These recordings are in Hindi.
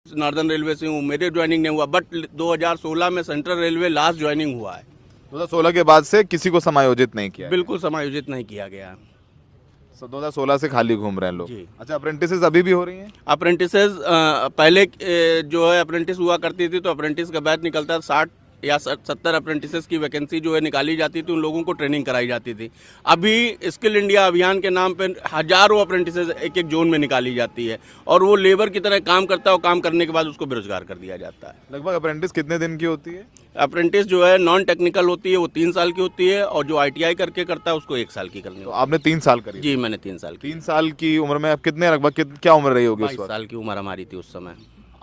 नॉर्दर्न रेलवे से हूँ, मेरे ज्वाइनिंग नहीं हुआ, बट 2016 में सेंट्रल रेलवे लास्ट ज्वाइनिंग हुआ है। 2016 के बाद से किसी को समायोजित नहीं किया? बिल्कुल समायोजित नहीं किया गया है। 2016 से खाली घूम रहे हैं लोग। जी। अच्छा, अप्रेंटिसेस अभी भी हो रही हैं? अप्रेंटिसेस पहले जो है अप्रेंटिस हुआ करती थी, तो अप्रेंटिस का बैच निकलता था, 60 या 70 अप्रेंटिसेस की वैकेंसी जो है निकाली जाती थी, उन लोगों को ट्रेनिंग कराई जाती थी। अभी स्किल इंडिया अभियान के नाम पे हजारों अप्रेंटिसेस एक एक जोन में निकाली जाती है, और वो लेबर की तरह काम करता है, और काम करने के बाद उसको बेरोजगार कर दिया जाता है। लगभग अप्रेंटिस कितने दिन की होती है? अप्रेंटिस जो है नॉन टेक्निकल होती है, वो 3 साल की होती है, और जो ITI करके करता है उसको 1 साल की करनी तो होती आपने 3 साल करी? है। जी, मैंने 3 साल की। 3 साल की उम्र में आप कितने लगभग क्या उम्र रही होगी उस 22 वक्त? साल की उम्र हमारी थी उस समय।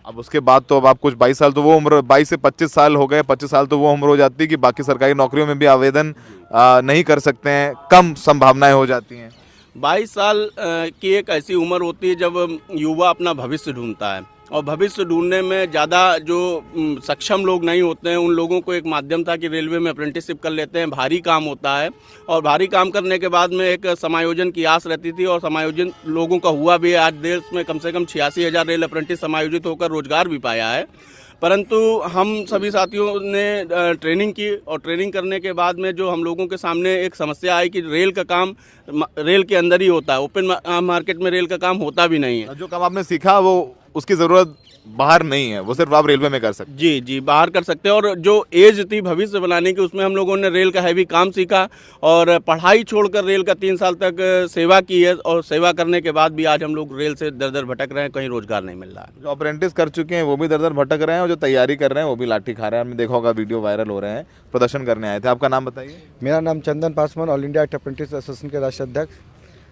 अब उसके बाद तो अब आप कुछ 22 साल, तो वो उम्र 22 से 25 साल हो गए। 25 साल तो वो उम्र हो जाती है कि बाकी सरकारी नौकरियों में भी आवेदन नहीं कर सकते हैं, कम संभावनाएं हो जाती हैं। 22 साल की एक ऐसी उम्र होती है जब युवा अपना भविष्य ढूंढता है, और भविष्य ढूंढने में ज़्यादा जो सक्षम लोग नहीं होते हैं, उन लोगों को एक माध्यम था कि रेलवे में अप्रेंटिसशिप कर लेते हैं। भारी काम होता है, और भारी काम करने के बाद में एक समायोजन की आस रहती थी, और समायोजन लोगों का हुआ भी है। आज देश में कम से कम 86,000 रेल अप्रेंटिस समायोजित होकर रोजगार भी पाया है। परंतु हम सभी साथियों ने ट्रेनिंग की, और ट्रेनिंग करने के बाद में जो हम लोगों के सामने एक समस्या आई कि रेल का काम रेल के अंदर ही होता है, ओपन मार्केट में रेल का काम होता भी नहीं है। जो काम आपने सीखा वो उसकी ज़रूरत बाहर नहीं है, वो सिर्फ आप रेलवे में कर सकते हैं। जी जी, बाहर कर सकते हैं। और जो एज थी भविष्य बनाने की, उसमें हम लोगों ने रेल का हैवी काम सीखा, और पढ़ाई छोड़कर रेल का 3 साल तक सेवा की है, और सेवा करने के बाद भी आज हम लोग रेल से दर दर भटक रहे हैं, कहीं रोजगार नहीं मिल रहा है। जो अप्रेंटिस कर चुके हैं वो भी दर दर भटक रहे हैं, और जो तैयारी कर रहे हैं वो भी लाठी खा रहे हैं। हमने देखा होगा, वीडियो वायरल हो रहे हैं। प्रदर्शन करने आए थे। आपका नाम बताइए। मेरा नाम Chandan Paswan, all India apprentice association के राष्ट्रीय अध्यक्ष।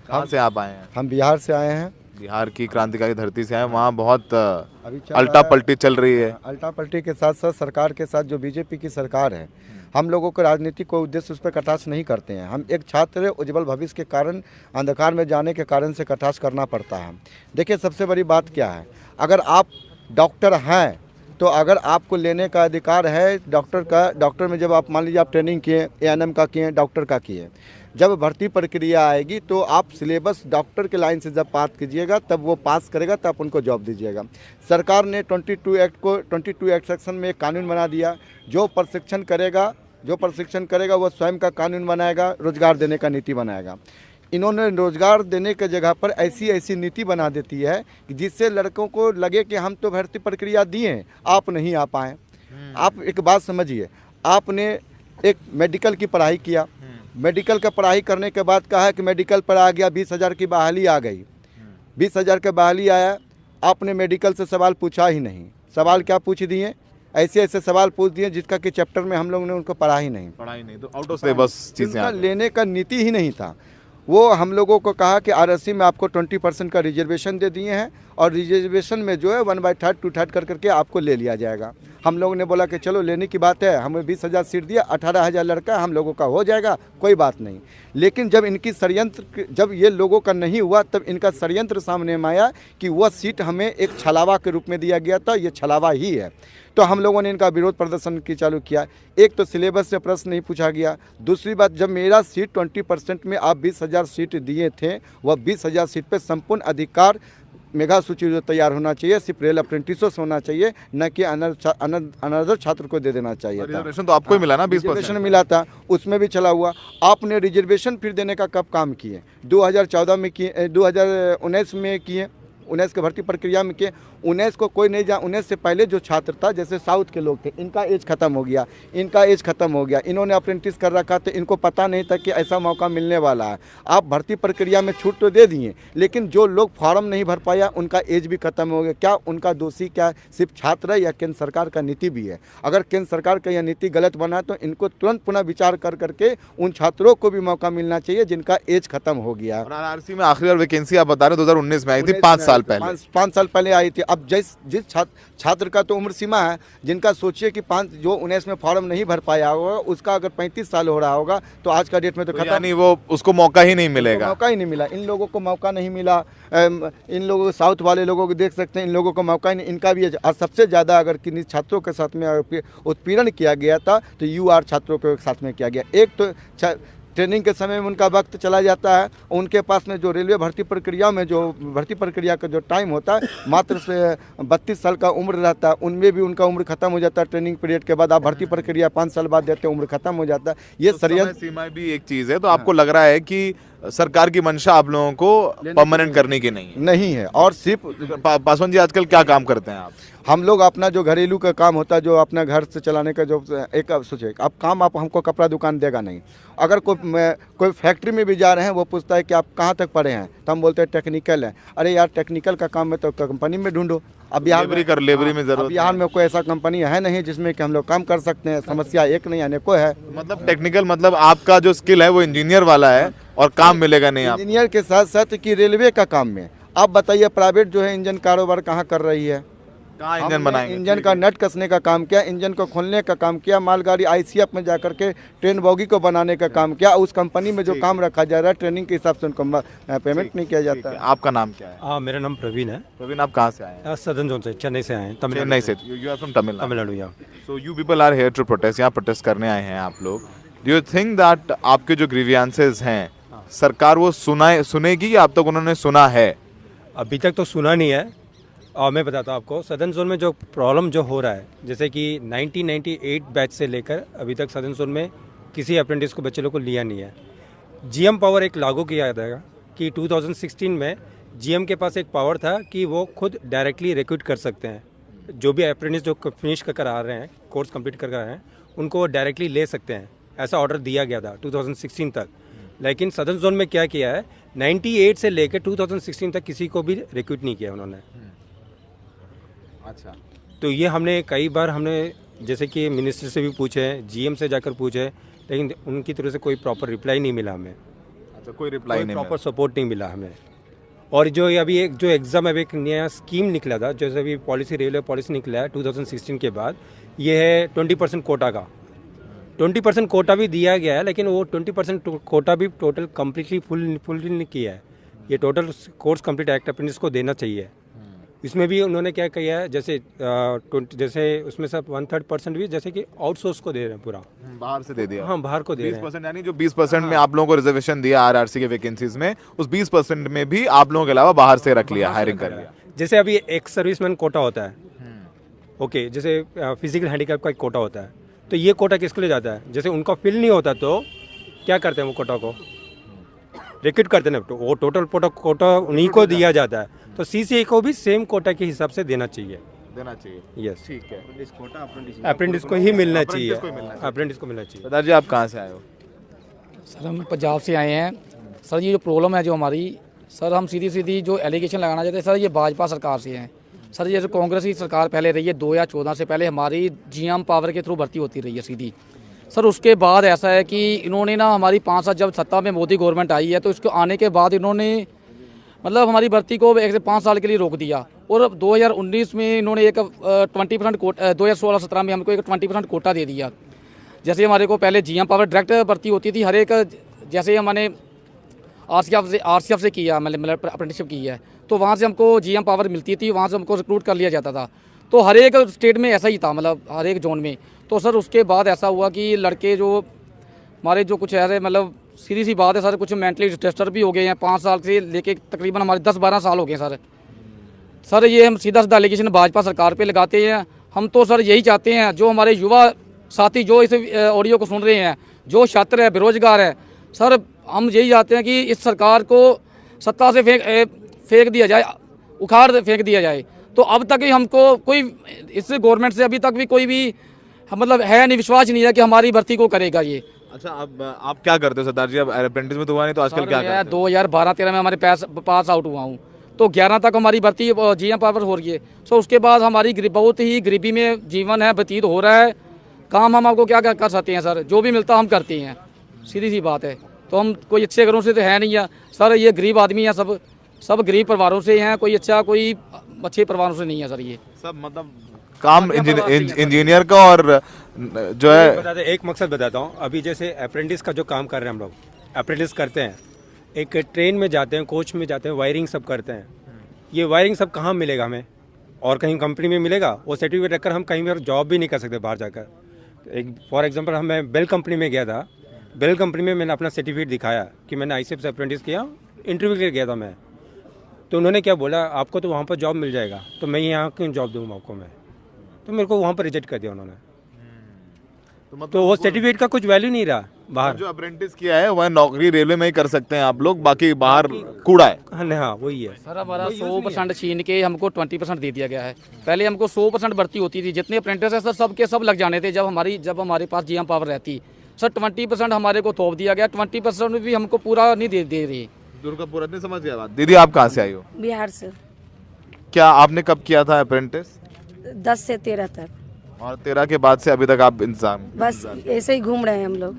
कहाँ से आप आए हैं? हम बिहार से आए हैं। बिहार की क्रांतिकारी धरती से आए। वहाँ बहुत अभी अल्टा पलटी चल रही है। अल्टा पलटी के साथ साथ सरकार के साथ जो बीजेपी की सरकार है, हम लोगों को राजनीति को उद्देश्य उस पर कटाक्ष नहीं करते हैं। हम एक छात्र उज्जवल भविष्य के कारण अंधकार में जाने के कारण से कटाक्ष करना पड़ता है। देखिए, सबसे बड़ी बात क्या है, अगर आप डॉक्टर हैं तो अगर आपको लेने का अधिकार है डॉक्टर में जब आप मान लीजिए आप ट्रेनिंग किए, ANM का किए, डॉक्टर का किए, जब भर्ती प्रक्रिया आएगी तो आप सिलेबस डॉक्टर के लाइन से जब पास कीजिएगा, तब वो पास करेगा, तब उनको जॉब दीजिएगा। सरकार ने 22 एक्ट सेक्शन में एक कानून बना दिया, जो प्रशिक्षण करेगा वो स्वयं का कानून बनाएगा, रोजगार देने का नीति बनाएगा। इन्होंने रोजगार देने के जगह पर ऐसी नीति बना देती है कि जिससे लड़कों को लगे कि हम तो भर्ती प्रक्रिया दिए, आप नहीं आ पाए। आप एक बात समझिए, आपने एक मेडिकल की पढ़ाई किया, मेडिकल का पढ़ाई करने के बाद कहा कि मेडिकल पर आ गया, 20,000 की बहाली आ गई, 20,000 का बहाली आया, आपने मेडिकल से सवाल पूछा ही नहीं। सवाल क्या पूछ दिए? ऐसे सवाल पूछ दिए जिसका कि चैप्टर में हम लोगों ने उनको पढ़ा ही नहीं, तो आउट ऑफ सिलेबस चीज़ें लेने का नीति ही नहीं था। वो हम लोगों को कहा कि RSC में आपको 20% का रिजर्वेशन दे दिए हैं, और रिजर्वेशन में जो है 1/3 2/3 कर करके आपको ले लिया जाएगा। हम लोगों ने बोला कि चलो लेने की बात है, हमें 20,000 सीट दिया, 18,000 लड़का हम लोगों का हो जाएगा, कोई बात नहीं। लेकिन जब ये लोगों का नहीं हुआ, तब इनका षड्यंत्र सामने में आया कि वह सीट हमें एक छलावा के रूप में दिया गया था, ये छलावा ही है। तो हम लोगों ने इनका विरोध प्रदर्शन की चालू किया। एक तो सिलेबस से प्रश्न नहीं पूछा गया, दूसरी बात, जब मेरा सीट 20% में आप 20,000 सीट दिए थे, वह 20,000 सीट पे संपूर्ण अधिकार मेगा सूची जो तैयार होना चाहिए सिर्फ रेल अप्रेंटिसों से होना चाहिए, न कि अनदर छात्र को दे देना चाहिए था। रिजर्वेशन तो आपको ही मिला ना? 20% रिजर्वेशन मिला था, उसमें भी चला हुआ। आपने रिजर्वेशन फिर देने का कब काम किए? 2014 में किए, 2019 में किए, 19 की भर्ती प्रक्रिया में किए। 19 को कोई नहीं 19 से पहले जो छात्र था, जैसे साउथ के लोग थे, इनका एज खत्म हो गया, इन्होंने अप्रेंटिस कर रखा, तो इनको पता नहीं था कि ऐसा मौका मिलने वाला है। आप भर्ती प्रक्रिया में छूट तो दे दिए, लेकिन जो लोग फॉर्म नहीं भर पाया उनका एज भी खत्म हो गया। क्या उनका दोषी क्या सिर्फ छात्र है, या केंद्र सरकार का नीति भी है? अगर केंद्र सरकार का यह नीति गलत बना तो इनको तुरंत पुनः विचार कर करके उन छात्रों को भी मौका मिलना चाहिए जिनका एज खत्म हो गया। RRC में आखिरी बार वैकेंसी आप बता रहे 2019 में आई थी, 5 साल पहले। 5 साल पहले आई थी। अब जिस छात्र का तो उम्र सीमा है, जिनका सोचिए कि 5 जो 19 में फॉर्म नहीं भर पाया होगा, उसका अगर 35 साल हो रहा होगा तो आज का डेट में तो खत्म, यानी वो उसको मौका ही नहीं मिलेगा। मौका ही नहीं मिला, इन लोगों को मौका नहीं मिला। इन लोगों साउथ वाले लोगों को देख सकते हैं, इन लोगों को मौका ही नहीं। इनका भी सबसे ज़्यादा अगर किन्हीं छात्रों के साथ में उत्पीड़न किया गया था तो UR छात्रों के साथ में किया गया। एक तो ट्रेनिंग के समय में उनका वक्त चला जाता है। उनके पास में जो रेलवे भर्ती प्रक्रिया में जो भर्ती प्रक्रिया का जो टाइम होता है मात्र से 32 साल का उम्र रहता है, उनमें भी उनका उम्र खत्म हो जाता है। ट्रेनिंग पीरियड के बाद आप भर्ती प्रक्रिया 5 साल बाद देते हैं, उम्र खत्म हो जाता है। ये तो षड्यंत्र समय सीमा भी एक चीज है, तो आपको लग रहा है कि सरकार की मंशा आप लोगों को परमानेंट करने की नहीं है? नहीं है। और सिर्फ पासवान जी आजकल क्या काम करते हैं आप? हम लोग अपना जो घरेलू का काम होता है, जो अपना घर से चलाने का जो एक सोचे अब काम, आप हमको कपड़ा दुकान देगा नहीं। अगर कोई फैक्ट्री में भी जा रहे हैं, वो पूछता है कि आप कहाँ तक पढ़े हैं, तो हम बोलते हैं टेक्निकल है। अरे यार, टेक्निकल का काम में तो कंपनी में ढूंढो। अब बिहार लेबरी में जरूरत बिहार में कोई ऐसा कंपनी है नहीं जिसमें कि हम लोग काम कर सकते हैं। समस्या एक नहीं अनेकों है। मतलब टेक्निकल मतलब आपका जो स्किल है वो इंजीनियर वाला है और काम मिलेगा नहीं आप? इंजीनियर के साथ साथ कि रेलवे का काम में आप बताइए, प्राइवेट जो है इंजन कारोबार कहाँ कर रही है? कहाँ इंजन हमने बनाएंगे? इंजन का नट कसने का काम किया, इंजन को खोलने का काम किया, मालगाड़ी आईसीएफ में जाकर के ट्रेन बोगी को बनाने का काम किया। उस कंपनी में जो काम रखा जा रहा है, ट्रेनिंग के हिसाब से उनको पेमेंट नहीं किया जाता है। आपका नाम क्या है? हाँ, मेरा नाम प्रवीण है। प्रवीण, आप कहाँ से आए हैं? सदर्न जोन से, चेन्नई से आए हैं। चेन्नई से। You are from Tamil Nadu? Tamil Nadu. यहाँ so you people are here to protest, यहाँ प्रोटेस्ट करने आए हैं आप लोग। डू यू थिंक दैट आपके जो ग्रीवियंसेस हैं सरकार वो सुनेगी या अब तक उन्होंने सुना है? अभी तक तो सुना नहीं है। और मैं बताता हूँ आपको, सदर्न जोन में जो प्रॉब्लम जो हो रहा है, जैसे कि 1998 बैच से लेकर अभी तक सदर्न जोन में किसी अप्रेंटिस को बच्चे लोग को लिया नहीं है। जीएम पावर एक लागू किया जाएगा कि 2016 में जीएम के पास एक पावर था कि वो खुद डायरेक्टली रिक्रूट कर सकते हैं। जो भी अप्रेंटिस जो फिनिश कर आ रहे हैं, कोर्स कंप्लीट कर रहे हैं, उनको वो डायरेक्टली ले सकते हैं। ऐसा ऑर्डर दिया गया था 2016 तक। लेकिन सदर्न जोन में क्या किया है, 98 से लेकर 2016 तक किसी को भी रिक्रूट नहीं किया उन्होंने। अच्छा, तो ये हमने जैसे कि मिनिस्टर से भी पूछे, जीएम से जाकर पूछे, लेकिन उनकी तरफ से कोई प्रॉपर रिप्लाई नहीं मिला हमें। अच्छा, कोई रिप्लाई नहीं, प्रॉपर सपोर्ट नहीं मिला हमें। और जो अभी एक जो एग्ज़ाम अभी एक नया स्कीम निकला था, जैसे अभी पॉलिसी रेलवे पॉलिसी निकला है 2016 के बाद, ये है 20% कोटा का। 20% कोटा भी दिया गया है, लेकिन वो 20% कोटा भी टोटल कम्प्लीटली फुल नहीं किया है। ये total course complete act apprentice को देना चाहिए। इसमें भी उन्होंने क्या किया है, जैसे उसमें सब 1/3% भी जैसे कि आउटसोर्स को दे रहे हैं पूरा, बाहर से दे दिया। हाँ, बाहर को दे रहे हैं। 20% यानी जो 20% में आप लोगों को रिजर्वेशन दिया आरआरसी के वैकेंसीज में, उस 20% में भी आप लोगों के अलावा बाहर से रख लिया, हायरिंग कर लिया। जैसे अभी एक सर्विसमैन कोटा होता है, ओके, जैसे फिजिकल हैंडीकैप का एक कोटा होता है, तो ये कोटा किसके लिए जाता है? जैसे उनका फिल नहीं होता तो क्या करते हैं, वो कोटा को रिक्रूट करते हैं, तो वो टोटल कोटा उन्हीं को दिया जाता है। तो सीसीए को भी सेम कोटा के हिसाब से देना चाहिए। यस, ठीक है। अप्रेंटिस को ही मिलना चाहिए। अप्रेंटिस को मिलना चाहिए। सरदार जी, आप कहाँ से आए हो? सर, हम पंजाब से आए हैं। सर, ये जो प्रॉब्लम है जो हमारी, सर हम सीधी जो एलिगेशन लगाना चाहते हैं सर, ये भाजपा सरकार से हैं। सर, ये जो कांग्रेस की सरकार पहले रही है 2014 से पहले, हमारी जीएम पावर के थ्रू भर्ती होती रही है सीधी। सर, उसके बाद ऐसा है कि इन्होंने ना हमारी 5 साल जब सत्ता में मोदी गवर्नमेंट आई है, तो इसको आने के बाद इन्होंने मतलब हमारी भर्ती को 1 से 5 साल के लिए रोक दिया। और 2019 में इन्होंने एक 20% कोटा, 2016-17 में हमको एक 20% कोटा दे दिया। जैसे हमारे को पहले जीएम पावर डायरेक्ट भर्ती होती थी हर एक, जैसे हमने आरसीएफ से किया, मतलब अप्रेंटिसशिप की है, तो वहाँ से हमको जीएम पावर मिलती थी, वहाँ से हमको रिक्रूट कर लिया जाता था। तो हर एक स्टेट में ऐसा ही था, मतलब हर एक जोन में। तो सर उसके बाद ऐसा हुआ कि लड़के जो हमारे जो कुछ ऐसे, मतलब सीधी सी बात है सर, कुछ मेंटली डिस्टर्ब भी हो गए हैं। 5 साल से लेके तकरीबन हमारे 10-12 साल हो गए सर। ये हम सीधा एलिगेशन भाजपा सरकार पे लगाते हैं। हम तो सर यही चाहते हैं, जो हमारे युवा साथी जो इस ऑडियो को सुन रहे हैं, जो छात्र है, बेरोजगार है, सर हम यही चाहते हैं कि इस सरकार को सत्ता से फेंक दिया जाए, उखाड़ फेंक दिया जाए। तो अब तक ही हमको कोई इस गवर्नमेंट से अभी तक भी कोई भी मतलब है नहीं, विश्वास नहीं है कि हमारी भर्ती को करेगा ये। अच्छा, अब आप क्या करते हो सरदार जी? अब अप्रेंटिस में तो हुआ नहीं, तो आजकल क्या करते हो? 2012-13 में हमारे पास आउट हुआ हूँ, तो 11 तक हमारी भर्ती जीएम पावर हो रही है। सो उसके बाद हमारी बहुत ही गरीबी में जीवन है व्यतीत हो रहा है। काम हम आपको क्या कर सकते हैं सर, जो भी मिलता हम करते हैं, सीधी सी बात है। तो हम कोई अच्छे घरों से तो है नहीं है सर, ये गरीब आदमी है, सब गरीब परिवारों से हैं, कोई अच्छे परिवारों से नहीं है सर। ये सब मतलब काम इंजीनियर का और जो है एक मकसद बताता हूँ। अभी जैसे अप्रेंटिस का जो काम कर रहे हैं हम लोग, अप्रेंटिस करते हैं, एक ट्रेन में जाते हैं, कोच में जाते हैं, वायरिंग सब करते हैं। ये वायरिंग सब कहाँ मिलेगा हमें? और कहीं कंपनी में मिलेगा? वो सर्टिफिकेट रखकर हम कहीं पर जॉब भी नहीं कर सकते बाहर जाकर। एक फॉर एग्जांपल मैं बेल कंपनी में गया था। बेल कंपनी में मैंने अपना सर्टिफिकेट दिखाया कि मैंने आईसीएफ से अप्रेंटिस किया, इंटरव्यू के लिए गया था मैं, तो उन्होंने क्या बोला, आपको तो वहाँ पर जॉब मिल जाएगा, तो मैं यहाँ क्यों जॉब दूँ आपको मैं, तो मेरे को वहाँ पर रिजेक्ट कर दिया उन्होंने। तो वो सर्टिफिकेट का कुछ वैल्यू नहीं रहा बाहर। जो अप्रेंटिस किया है वह नौकरी रेलवे में ही कर सकते हैं आप लोग, बाकी बाहर कूड़ा है। हाँ वही है सर। हमारा 100% छीन के हमको 20% दे दिया गया है। पहले हमको 100% भर्ती होती थी, जितने अप्रेंटिस है सर सबके सब लग जाने थे। जब हमारे पास जीएम पावर रहती सर 20% हमारे को थोप दिया गया। 20% भी हमको पूरा नहीं दे रही। दुर्गा पूरा नहीं समझ गया बात। दीदी आप कहाँ से आई हो? बिहार से। क्या आपने कब किया था अप्रेंटिस? 10 से 13 तक। और 13 के बाद से अभी तक आप इंतजाम? बस ऐसे ही घूम रहे हैं हम लोग,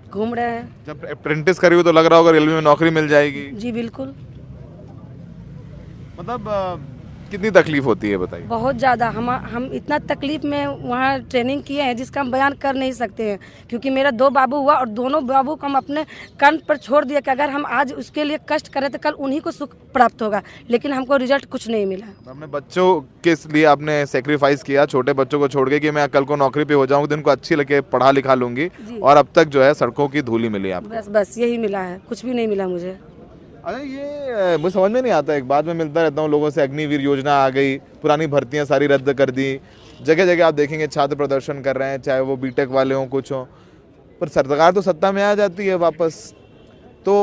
घूम रहे हैं। जब अप्रेंटिस करी हो तो लग रहा होगा रेलवे में नौकरी मिल जाएगी। जी बिल्कुल। मतलब कितनी तकलीफ होती है बताइए? बहुत ज़्यादा। हम इतना तकलीफ में वहाँ ट्रेनिंग किए हैं जिसका हम बयान कर नहीं सकते हैं, क्योंकि मेरा 2 बाबू हुआ और दोनों बाबू को हम अपने कान पर छोड़ दिया कि अगर हम आज उसके लिए कष्ट करें तो कल उन्हीं को सुख प्राप्त होगा, लेकिन हमको रिजल्ट कुछ नहीं मिला। अपने बच्चों के लिए आपने सेक्रीफाइस किया, छोटे बच्चों को छोड़ के कि मैं कल को नौकरी पे हो जाऊंगी तो इनको अच्छी लगे, पढ़ा लिखा लूंगी, और अब तक जो है सड़कों की धूली मिली आपको। बस यही मिला है, कुछ भी नहीं मिला मुझे। अरे ये मुझे समझ में नहीं आता, एक बाद में मिलता रहता हूँ लोगों से, अग्निवीर योजना आ गई, पुरानी भर्तियाँ सारी रद्द कर दी, जगह जगह आप देखेंगे छात्र प्रदर्शन कर रहे हैं, चाहे वो बीटेक वाले हों कुछ हों, पर सरकार तो सत्ता में आ जाती है वापस। तो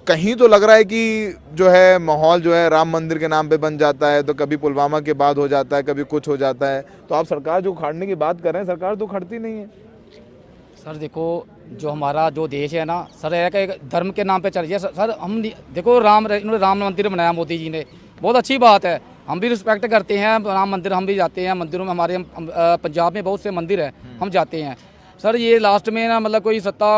कहीं तो लग रहा है कि जो है माहौल जो है राम मंदिर के नाम पे बन जाता है, तो कभी पुलवामा के बाद हो जाता है, कभी कुछ हो जाता है। तो आप सरकार जो उखाड़ने की बात कर रहे हैं, सरकार तो उखाड़ती नहीं है। सर देखो, जो हमारा जो देश है ना सर, है कि धर्म के नाम पे चल रही है सर। हम देखो इन्होंने राम मंदिर बनाया मोदी जी ने, बहुत अच्छी बात है, हम भी रिस्पेक्ट करते हैं राम मंदिर, हम भी जाते हैं मंदिरों में। हमारे पंजाब में बहुत से मंदिर हैं, हम जाते हैं सर। ये लास्ट में ना मतलब कोई सत्ता,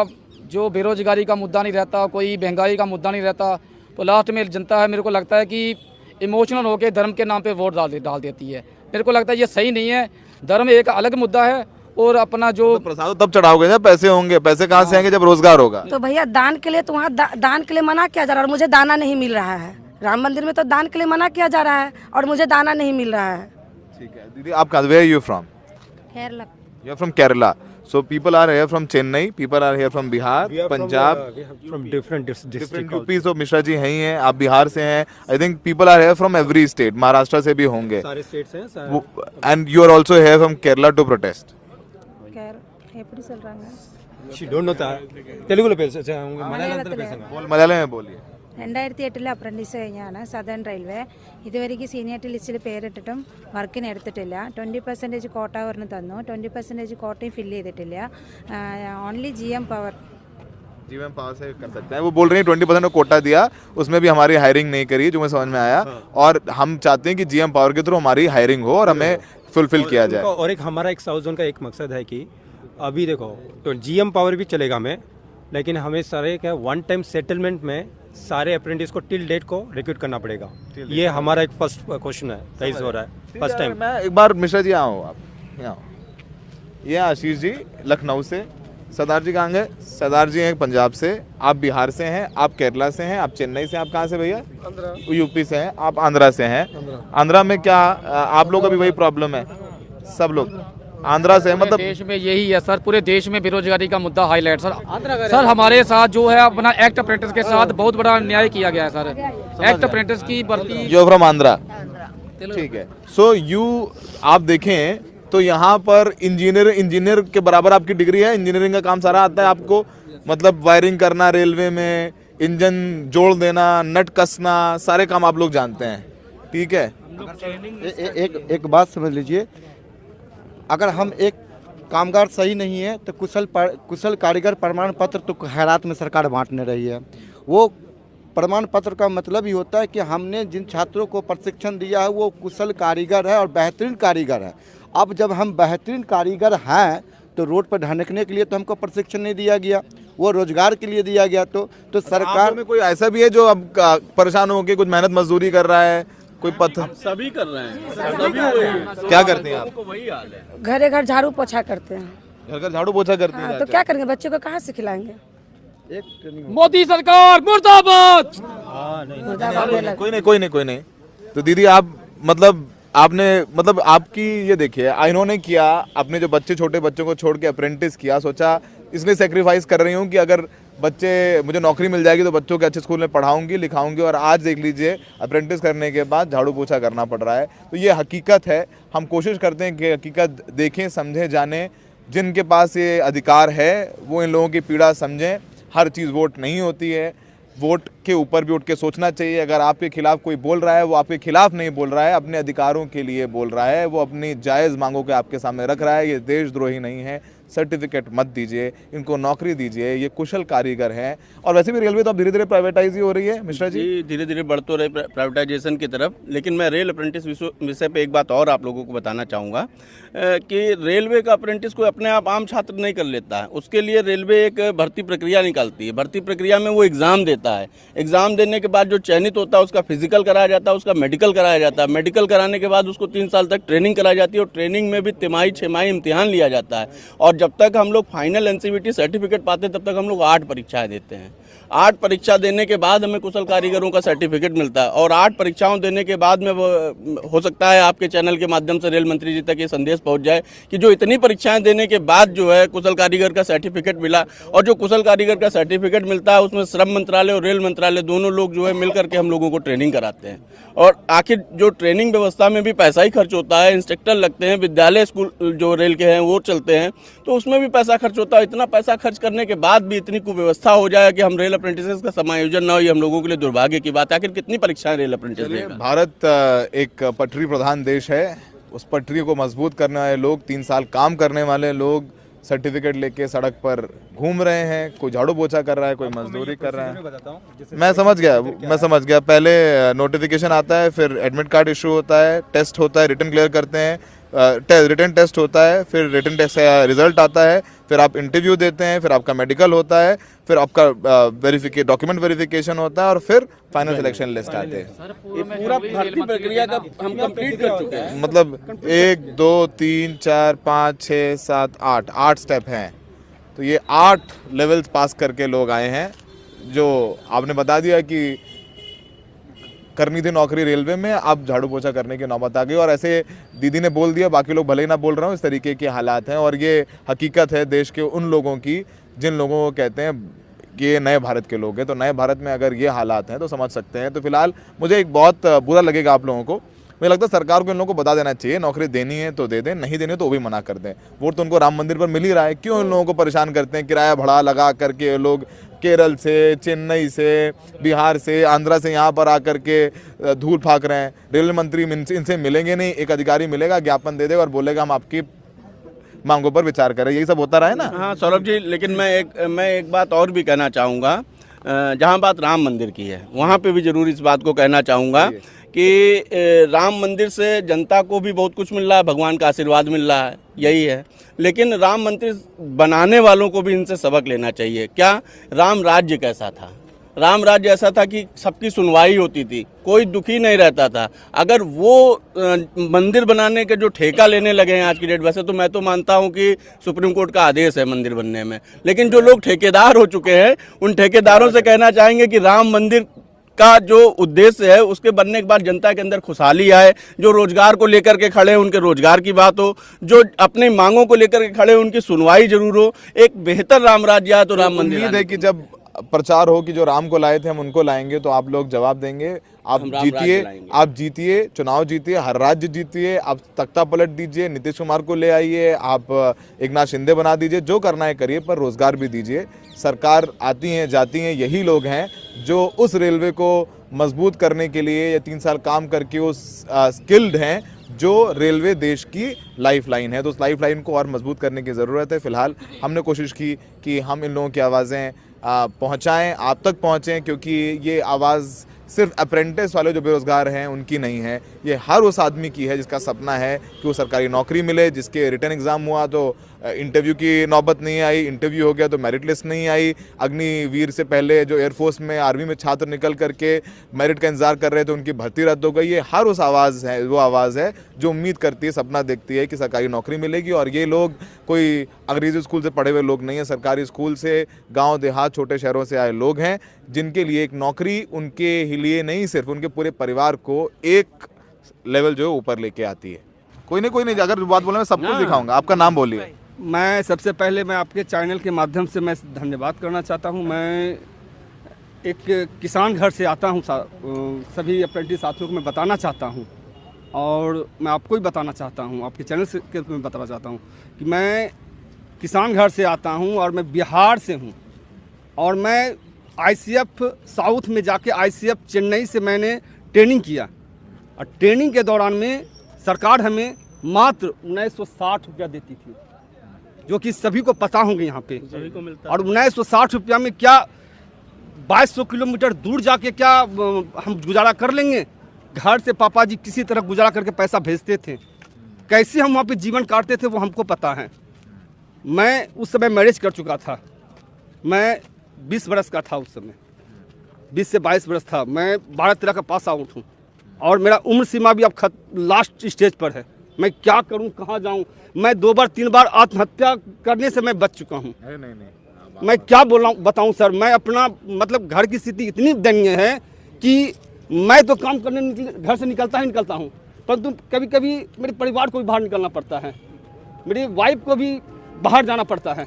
जो बेरोजगारी का मुद्दा नहीं रहता, कोई महंगाई का मुद्दा नहीं रहता, तो लास्ट में जनता है, मेरे को लगता है कि इमोशनल होकर धर्म के नाम पे वोट डाल देती है। मेरे को लगता है ये सही नहीं है। धर्म एक अलग मुद्दा है और अपना जो तो प्रसाद तब चढ़ाओगे जब पैसे होंगे, पैसे कहाँ से आएंगे जब रोजगार होगा। तो भैया दान के लिए तो वहाँ दान के लिए मना किया जा रहा है और मुझे दाना नहीं मिल रहा है। राम मंदिर में तो दान के लिए मना किया जा रहा है और मुझे दाना नहीं मिल रहा है। ठीक है दीदी, आप कहाँ, where are you from? Kerala. You are from Kerala. So people are here from Chennai, people are here from Bihar, Punjab, from different different UP. So Mishra ji हैं ही हैं, आप बिहार से हैं। I think people are here from every state, Maharashtra से भी होंगे। सारे स्टेट्स हैं। And you are also here from Kerala to protest. ఎప్పుడు சொல்றாங்க? She don't know తెలుగులో మలయాళంలో పేసంగా. मलयालम में बोलिए। 2008 അപ്രന്റീസ് കഴിഞ്ഞാണ് സദേൺ റെയിൽവേ. ഇതുവരെയ്ക്ക് സീനിയറിറ്റി ലിസ്റ്റിൽ പേരിട്ടിട്ടും വർക്കിന് എടുത്തിട്ടില്ല. 20% കോട്ട പറഞ്ഞ് തന്നു, 20% കോട്ടയും ഫില്ല് ചെയ്തിട്ടില്ല. ഓൺലി GM पावर से कर सकते हैं। वो बोल रही है 20% कोटा दिया, उसमें भी हमारी हायरिंग नहीं करी, जो मुझे समझ में आया। और हम चाहते हैं कि GM पावर के थ्रू हमारी हायरिंग हो और हमें फुलफिल किया जाए। और एक हमारा एक साउथ जोन का एक मकसद है कि अभी देखो तो GM पावर भी चलेगा हमें, लेकिन हमें सारे क्या वन टाइम सेटलमेंट में सारे अप्रेंटिस को टिल डेट को रिक्रूट करना पड़ेगा। ये हमारा एक फर्स्ट क्वेश्चन है, राइज हो रहा है फर्स्ट टाइम। मैं एक बार मिश्रा जी आओ, आप यहाँ ये आशीष जी लखनऊ से, सरदार जी कहाँ गए? सरदार जी हैं पंजाब से, आप बिहार से हैं, आप केरला से हैं, आप चेन्नई से, आप कहाँ से भैया? यूपी से हैं, आप आंध्रा से हैं। आंध्रा में क्या आप लोग का भी वही प्रॉब्लम है? सब लोग आंध्रा से, मतलब देश में यही है सर, पूरे देश में बेरोजगारी का मुद्दा हाईलाइट सर। सर हमारे साथ जो है अपना एक्ट अप्रेंटिस के साथ बहुत बड़ा अन्याय किया गया है सर। एक्ट अप्रेंटिस की भर्ती जो फ्रॉम आंध्रा, ठीक है। सो यू आप देखें तो यहाँ पर इंजीनियर के बराबर आपकी डिग्री है, इंजीनियरिंग का काम सारा आता है आपको, मतलब वायरिंग करना रेलवे में, इंजन जोड़ देना, नट कसना, सारे काम आप लोग जानते हैं, ठीक है। एक बात समझ लीजिए, अगर हम एक कामगार सही नहीं है तो कुशल कारीगर प्रमाण पत्र तो खैरात में सरकार बांटने रही है। वो प्रमाण पत्र का मतलब ही होता है कि हमने जिन छात्रों को प्रशिक्षण दिया है वो कुशल कारीगर है और बेहतरीन कारीगर है। अब जब हम बेहतरीन कारीगर हैं तो रोड पर ढांकने के लिए तो हमको प्रशिक्षण नहीं दिया गया, वो रोजगार के लिए दिया गया। तो सरकार में कोई ऐसा भी है जो अब परेशान हो के कुछ मेहनत मजदूरी कर रहा है, कोई पत्थर? सभी कर रहे हैं। क्या करते हैं आप? वही हाल है, घरे घर झाड़ू पोछा करते हैं। घर घर झाड़ू पोछा करते हैं। तो क्या करेंगे, बच्चों को कहाँ से खिलाएंगे? मोदी सरकार मुर्दाबाद। कोई नहीं। तो दीदी आप मतलब आपने मतलब आपकी ये देखिए इन्होंने किया, अपने जो बच्चे छोटे बच्चों को छोड़ के अप्रेंटिस किया, सोचा इसलिए सेक्रीफाइस कर रही हूँ कि अगर बच्चे मुझे नौकरी मिल जाएगी तो बच्चों के अच्छे स्कूल में पढ़ाऊंगी लिखाऊंगी, और आज देख लीजिए अप्रेंटिस करने के बाद झाड़ू पोछा करना पड़ रहा है। तो ये हकीकत है, हम कोशिश करते हैं कि हकीकत देखें, समझें, जानें। जिनके पास ये अधिकार है वो इन लोगों की पीड़ा समझें। हर चीज़ वोट नहीं होती है, वोट के ऊपर भी उठ के सोचना चाहिए। अगर आपके खिलाफ कोई बोल रहा है, वो आपके खिलाफ नहीं बोल रहा है, अपने अधिकारों के लिए बोल रहा है, वो अपनी जायज़ मांगों के आपके सामने रख रहा है। ये देशद्रोही नहीं है। सर्टिफिकेट मत दीजिए, इनको नौकरी दीजिए, ये कुशल कारीगर हैं। और वैसे भी रेलवे तो अब धीरे धीरे प्राइवेटाइज ही हो रही है मिश्रा जी। धीरे धीरे बढ़ तो रहे प्राइवेटाइजेशन की तरफ, लेकिन मैं रेल अप्रेंटिस विषय पे एक बात और आप लोगों को बताना चाहूँगा कि रेलवे का अप्रेंटिस कोई अपने आप आम छात्र नहीं कर लेता है। उसके लिए रेलवे एक भर्ती प्रक्रिया निकालती है। भर्ती प्रक्रिया में वो एग्ज़ाम देता है। एग्ज़ाम देने के बाद जो चयनित होता है उसका फिजिकल कराया जाता है, उसका मेडिकल कराया जाता है। मेडिकल कराने के बाद उसको 3 साल तक ट्रेनिंग कराई जाती है, और ट्रेनिंग में भी तिमाही 6 माही इम्तिहान लिया जाता है। और जब तक हम लोग फाइनल एनसीवीटी सर्टिफिकेट पाते तब तक हम लोग 8 परीक्षाएं देते हैं। 8 परीक्षा देने के बाद हमें कुशल कारीगरों का सर्टिफिकेट मिलता है। और 8 परीक्षाओं देने के बाद में हो सकता है आपके चैनल के माध्यम से रेल मंत्री जी तक ये संदेश पहुंच जाए कि जो इतनी परीक्षाएं देने के बाद जो है कुशल कारीगर का सर्टिफिकेट मिला, और जो कुशल कारीगर का सर्टिफिकेट मिलता है उसमें श्रम मंत्रालय और रेल मंत्रालय दोनों लोग जो है मिल करके हम लोगों को ट्रेनिंग कराते हैं। और आखिर जो ट्रेनिंग व्यवस्था में भी पैसा ही खर्च होता है, इंस्ट्रक्टर लगते हैं, विद्यालय स्कूल जो रेल के हैं वो चलते हैं, तो उसमें भी पैसा खर्च होता है। इतना पैसा खर्च करने के बाद भी इतनी कुव्यवस्था हो जाए कि हम रेल अप्रेंटिसेस का समायोजन न हो, ये हम लोगों के लिए दुर्भाग्य की बात है। आखिर कितनी परीक्षाएं रेल अप्रेंटिस देगा? भारत एक पटरी प्रधान देश है। उस पटरी को मजबूत करने वाले लोग, 3 साल काम करने वाले लोग सर्टिफिकेट लेके सड़क पर घूम रहे हैं। कोई झाड़ू पोछा कर रहा है, कोई मजदूरी कर रहा है। मैं समझ गया। पहले नोटिफिकेशन आता है, फिर एडमिट कार्ड इशू होता है, टेस्ट होता है, रिटन क्लियर करते हैं, रिटन टेस्ट होता है, फिर रिटन टेस्ट का रिजल्ट आता है, फिर आप इंटरव्यू देते हैं, फिर आपका मेडिकल होता है, फिर आपका डॉक्यूमेंट वेरिफिकेशन होता है, और फिर फाइनल सिलेक्शन लिस्ट आते हैं। ये पूरा भर्ती प्रक्रिया का हम कंप्लीट कर चुके हैं। मतलब 1 2 3 4 5 6 7 8 स्टेप हैं। तो ये 8 लेवल्स पास करके लोग आए हैं। जो आपने बता दिया कि करनी थी नौकरी रेलवे में, अब झाड़ू पोछा करने की नौबत आ गई। और ऐसे दीदी ने बोल दिया, बाकी लोग भले ही ना बोल रहे हो, इस तरीके के हालात हैं। और ये हकीकत है देश के उन लोगों की जिन लोगों को कहते हैं कि ये नए भारत के लोग हैं। तो नए भारत में अगर ये हालात हैं तो समझ सकते हैं। तो फिलहाल मुझे एक बहुत बुरा लगेगा आप लोगों को। मुझे लगता है सरकार को इन लोगों को बता देना चाहिए, नौकरी देनी है तो दे दें, नहीं देनी है तो वो भी मना कर दें। वोट तो उनको राम मंदिर पर मिल ही रहा है, क्यों इन लोगों को परेशान करते हैं? किराया भाड़ा लगा करके लोग केरल से, चेन्नई से, बिहार से, आंध्रा से यहाँ पर आकर के धूल फाक रहे हैं। रेलवे मंत्री इनसे मिलेंगे नहीं, एक अधिकारी मिलेगा, ज्ञापन दे देगा और बोलेगा हम आपकी मांगों पर विचार करें। यही सब होता रहा है ना। हाँ सौरभ जी, लेकिन मैं एक बात और भी कहना चाहूँगा। जहाँ बात राम मंदिर की है वहाँ पे भी जरूर इस बात को कहना चाहूँगा कि राम मंदिर से जनता को भी बहुत कुछ मिल रहा है, भगवान का आशीर्वाद मिल रहा है, यही है। लेकिन राम मंदिर बनाने वालों को भी इनसे सबक लेना चाहिए। क्या राम राज्य कैसा था? राम राज्य ऐसा था कि सबकी सुनवाई होती थी, कोई दुखी नहीं रहता था। अगर वो मंदिर बनाने के जो ठेका लेने लगे हैं आज की डेट, वैसे तो मैं तो मानता हूं कि सुप्रीम कोर्ट का आदेश है मंदिर बनने में, लेकिन जो लोग ठेकेदार हो चुके हैं उन ठेकेदारों से कहना चाहेंगे कि राम मंदिर का जो उद्देश्य है उसके बनने के बाद जनता के अंदर खुशहाली आए। जो रोजगार को लेकर के खड़े हैं उनके रोजगार की बात हो, जो अपनी मांगों को लेकर के खड़े हैं उनकी सुनवाई जरूर हो। एक बेहतर राम राज्य आए तो राम मंदिर। उम्मीद है कि जब प्रचार हो कि जो राम को लाए थे हम उनको लाएंगे, तो आप लोग जवाब देंगे। आप जीतिए, चुनाव जीतिए, हर राज्य जीतिए, आप तख्ता पलट दीजिए, नीतीश कुमार को ले आइए, आप एकनाथ शिंदे बना दीजिए, जो करना है करिए, पर रोजगार भी दीजिए। सरकार आती हैं जाती हैं, यही लोग हैं जो उस रेलवे को मजबूत करने के लिए या 3 साल काम करके उस स्किल्ड हैं जो रेलवे देश की लाइफलाइन है। तो उस लाइफलाइन को और मजबूत करने की ज़रूरत है। फिलहाल हमने कोशिश की कि हम इन लोगों की आवाज़ें पहुंचाएं, आप तक पहुंचें, क्योंकि ये आवाज़ सिर्फ अप्रेंटिस वाले जो बेरोज़गार हैं उनकी नहीं है, ये हर उस आदमी की है जिसका सपना है कि वो सरकारी नौकरी मिले, जिसके रिटर्न एग्ज़ाम हुआ तो इंटरव्यू की नौबत नहीं आई, इंटरव्यू हो गया तो मेरिट लिस्ट नहीं आई, अग्निवीर से पहले जो एयरफोर्स में, आर्मी में छात्र निकल करके मेरिट का इंतजार कर रहे थे उनकी भर्ती रद्द हो गई। ये हर उस आवाज़ है, वो आवाज़ है जो उम्मीद करती है, सपना देखती है कि सरकारी नौकरी मिलेगी। और ये लोग कोई अंग्रेजी स्कूल से पढ़े हुए लोग नहीं हैं, सरकारी स्कूल से, गाँव देहात, छोटे शहरों से आए लोग हैं, जिनके लिए एक नौकरी उनके ही लिए नहीं, सिर्फ उनके पूरे परिवार को एक लेवल जो है ऊपर लेके आती है। कोई नहीं, अगर बात बोले मैं सब कुछ दिखाऊंगा। आपका नाम बोलिए। मैं सबसे पहले मैं आपके चैनल के माध्यम से मैं धन्यवाद करना चाहता हूं। मैं एक किसान घर से आता हूं, सभी अप्रेंटिस साथियों को मैं बताना चाहता हूं और मैं आपको भी बताना चाहता हूं, आपके चैनल से के मैं बताना चाहता हूं कि मैं किसान घर से आता हूं और मैं बिहार से हूं और मैं आईसीएफ साउथ में जाके आईसीएफ चेन्नई से मैंने ट्रेनिंग किया और ट्रेनिंग के दौरान में सरकार हमें मात्र 1960 रुपया देती थी, जो कि सभी को पता होंगे यहाँ पे सभी को मिलता और 1960 रुपया में क्या 2200 किलोमीटर दूर जाके क्या हम गुजारा कर लेंगे। घर से पापा जी किसी तरह गुजारा करके पैसा भेजते थे, कैसे हम वहाँ पे जीवन काटते थे वो हमको पता है। मैं उस समय मैरिज कर चुका था, मैं 20 बरस का था उस समय, 20 से 22 बरस था। मैं 12-13 का पास आउट हूँ और मेरा उम्र सीमा भी अब लास्ट स्टेज पर है। मैं क्या करूं, कहां जाऊं? मैं 2 बार 3 बार आत्महत्या करने से मैं बच चुका हूं। मैं क्या बताऊं सर, मैं अपना मतलब घर की स्थिति इतनी दयनीय है कि मैं तो काम करने घर से निकलता हूं, परंतु कभी कभी मेरे परिवार को भी बाहर निकलना पड़ता है, मेरी वाइफ को भी बाहर जाना पड़ता है।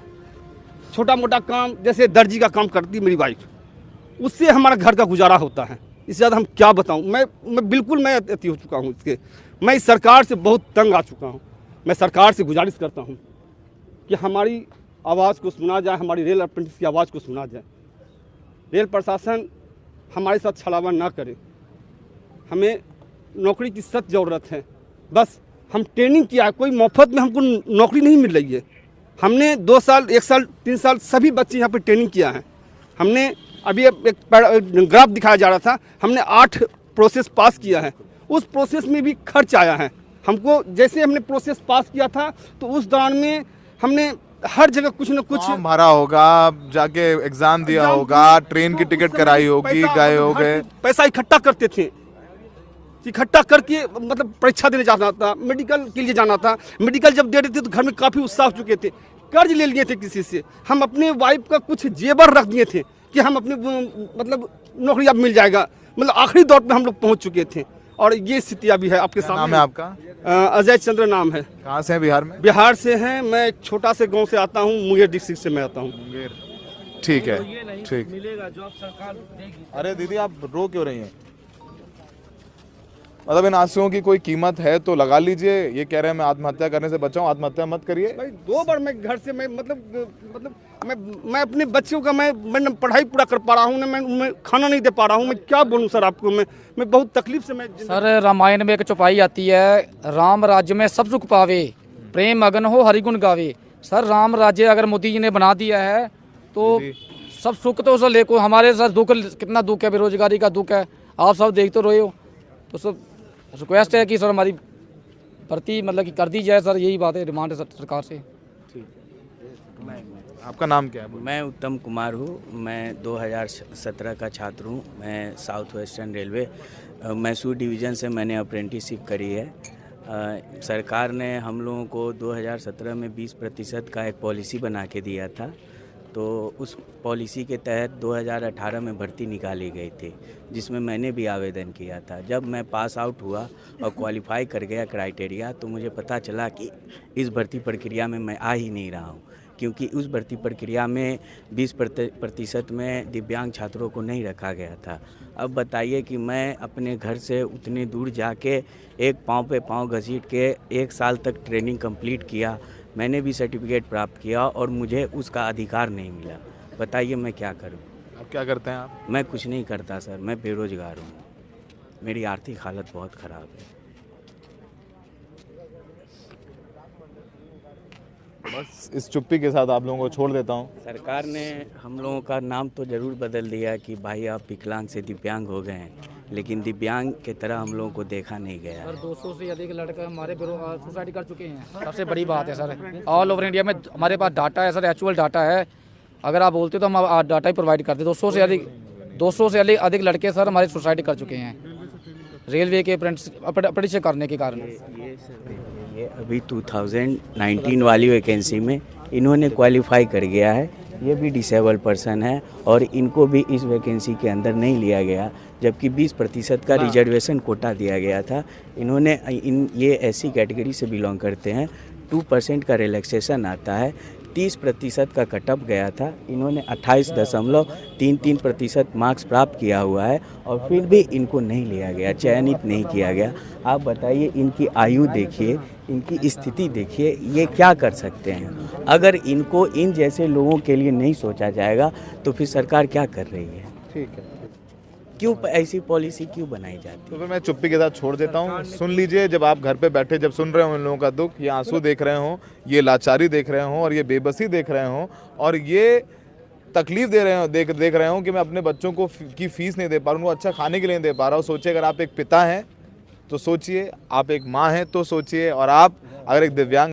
छोटा मोटा काम जैसे दर्जी का काम करती मेरी वाइफ, उससे हमारा घर का गुजारा होता है। इससे ज़्यादा हम क्या बताऊं। मैं बिल्कुल मैं अति हो चुका हूं इसके। मैं इस सरकार से बहुत तंग आ चुका हूं। मैं सरकार से गुजारिश करता हूं कि हमारी आवाज़ को सुना जाए, हमारी रेल अप्रेंटिस की आवाज़ को सुना जाए। रेल प्रशासन हमारे साथ छलावा ना करे, हमें नौकरी की सख्त ज़रूरत है। बस हम ट्रेनिंग किया है, कोई मुफ्त में हमको नौकरी नहीं मिल रही है। हमने 2 साल 1 साल 3 साल सभी बच्चे यहाँ पर ट्रेनिंग किया है। हमने अभी एक ग्राफ दिखाया जा रहा था, हमने 8 प्रोसेस पास किया है। उस प्रोसेस में भी खर्च आया है हमको। जैसे हमने प्रोसेस पास किया था तो उस दौरान में हमने हर जगह कुछ न कुछ भरा होगा, जाके एग्जाम दिया होगा, ट्रेन की टिकट कराई होगी, गए होगे, पैसा इकट्ठा करते थे, इकट्ठा करके मतलब परीक्षा देने जाना था, मेडिकल के लिए जाना था। मेडिकल जब दे रहे थे तो घर में काफ़ी उत्साह हो चुके थे। कर्ज ले लिए थे किसी से, हम अपने वाइफ का कुछ जेवर रख दिए थे कि हम अपने मतलब नौकरी अब मिल जाएगा, मतलब आखिरी दौर पे हम लोग पहुंच चुके थे और ये स्थिति अभी है आपके सामने। नाम है आपका? अजय चंद्र नाम है। कहाँ से हैं बिहार में? बिहार से हैं, मैं एक छोटा से गांव से आता हूँ, मुंगेर डिस्ट्रिक्ट से मैं आता हूँ। ठीक है, ठीक मिलेगा जॉब सरकार देगी। अरे दीदी आप रो क्यों रही हैं? मतलब इन आंसुओं की कोई कीमत है तो लगा लीजिए। ये कह रहे हैं मैं आत्महत्या करने से बचाऊं, आत्महत्या मत करिए भाई। 2 बार मैं घर से मैं मतलब मैं अपने बच्चों का मैं पढ़ाई पूरा कर पा रहा हूँ ना, मैं खाना नहीं दे पा रहा हूँ। मैं क्या बोलूँ सर आपको, मैं बहुत तकलीफ से मैं। सर रामायण में एक चौपाई आती है, राम राज्य में सब सुख पावे, प्रेम मगन हो हरिगुण गावे। सर राम राज्य अगर मोदी जी ने बना दिया है तो सब सुख तो सर लेको, हमारे साथ दुख कितना दुख है, बेरोजगारी का दुख है, आप सब देख तो रहे हो। तो सब रिक्वेस्ट है कि सर हमारी भर्ती मतलब कि कर दी जाए सर, यही बात है, डिमांड है सरकार से। आपका नाम क्या है? मैं उत्तम कुमार हूँ, मैं 2017 का छात्र हूँ। मैं south western railway Mysore division से मैंने अप्रेंटिसशिप करी है। सरकार ने हम लोगों को 2017 में 20% का एक पॉलिसी बना के दिया था, तो उस पॉलिसी के तहत 2018 में भर्ती निकाली गई थी, जिसमें मैंने भी आवेदन किया था। जब मैं पास आउट हुआ और क्वालिफाई कर गया क्राइटेरिया, तो मुझे पता चला कि इस भर्ती प्रक्रिया में मैं आ ही नहीं रहा हूँ, क्योंकि उस भर्ती प्रक्रिया में 20% में दिव्यांग छात्रों को नहीं रखा गया था। अब बताइए कि मैं अपने घर से उतने दूर जाके एक पाँव पे पाँव घसीट के 1 साल तक ट्रेनिंग कंप्लीट किया, मैंने भी सर्टिफिकेट प्राप्त किया और मुझे उसका अधिकार नहीं मिला। बताइए मैं क्या करूं? आप क्या करते हैं आप? मैं कुछ नहीं करता सर, मैं बेरोजगार हूं, मेरी आर्थिक हालत बहुत ख़राब है। बस इस चुप्पी के साथ आप लोगों को छोड़ देता हूं। सरकार ने हम लोगों का नाम तो ज़रूर बदल दिया कि भाई आप विकलांग से दिव्यांग हो गए हैं, लेकिन दिव्यांग के तरह हम लोगों को देखा नहीं गया। सर 200 से अधिक लड़के हमारे सुसाइड कर चुके हैं, सबसे बड़ी बात है सर। ऑल ओवर इंडिया में हमारे पास डाटा है सर, एक्चुअल डाटा है। अगर आप बोलते तो हम डाटा ही प्रोवाइड करते। 200 से अधिक लड़के सर हमारे सुसाइड कर चुके हैं रेलवे के अप्रेंटिस करने के कारण। ये अभी 2019 वाली वैकेंसी में इन्होंने क्वालिफाई कर गया है, ये भी डिसेबल पर्सन है और इनको भी इस वैकेंसी के अंदर नहीं लिया गया, जबकि 20% का रिजर्वेशन कोटा दिया गया था। इन्होंने ये ऐसी कैटेगरी से बिलोंग करते हैं, 2% का रिलैक्सेशन आता है, 30% का कटअप गया था। इन्होंने 28.33% मार्क्स प्राप्त किया हुआ है और फिर भी इनको नहीं लिया गया, चयनित नहीं किया गया। आप बताइए, इनकी आयु देखिए, इनकी स्थिति देखिए, ये क्या कर सकते हैं? अगर इनको इन जैसे लोगों के लिए नहीं सोचा जाएगा तो फिर सरकार क्या कर रही है? ठीक है, क्यों ऐसी पॉलिसी क्यों बनाई जाती है? तो फिर मैं चुप्पी के साथ छोड़ देता हूँ। सुन लीजिए, जब आप घर पे बैठे जब सुन रहे हो इन लोगों का दुख, ये आंसू देख रहे हो, ये लाचारी देख रहे हो और ये बेबसी देख रहे हो और ये तकलीफ दे रहे हो देख रहे हो कि मैं अपने बच्चों को की फीस नहीं दे पा रहा हूँ, उनको अच्छा खाने के लिए नहीं दे पा रहा हूँ। सोचिए, अगर आप एक पिता हैं तो सोचिए, आप एक माँ हैं तो सोचिए, और आप अगर एक दिव्यांग